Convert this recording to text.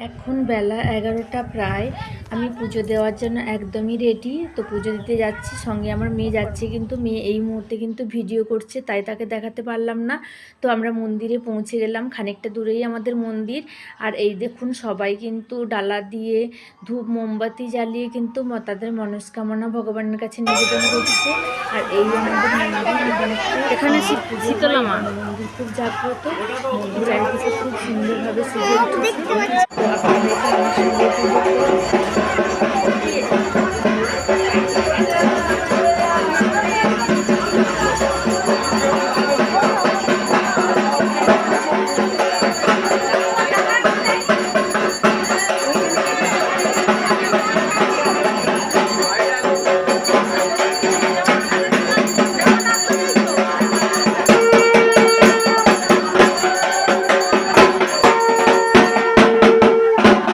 এখন বেলা 11টা প্রায়। আমি পুজো দেওয়ার জন্য একদমই রেডি। তো পুজো দিতে যাচ্ছি, সঙ্গে আমার মেয়ে যাচ্ছে, কিন্তু মেয়ে এই মুহূর্তে কিন্তু ভিডিও করছে, তাই তাকে দেখাতে পারলাম না। তো আমরা মন্দিরে পৌঁছে গেলাম, খানিকটা দূরেই আমাদের মন্দির। আর এই দেখুন সবাই কিন্তু ডালা দিয়ে ধূপ মোমবাতি জ্বালিয়ে কিন্তু তাদের মনস্কামনা ভগবানের কাছে নিবেদন করছে। আর এই আমাদের মন্দির, এখানে শীতলা মা মন্দির খুব জাগ্রত, মন্দির চারিদিকে খুব সুন্দরভাবে সেজে উঠেছে।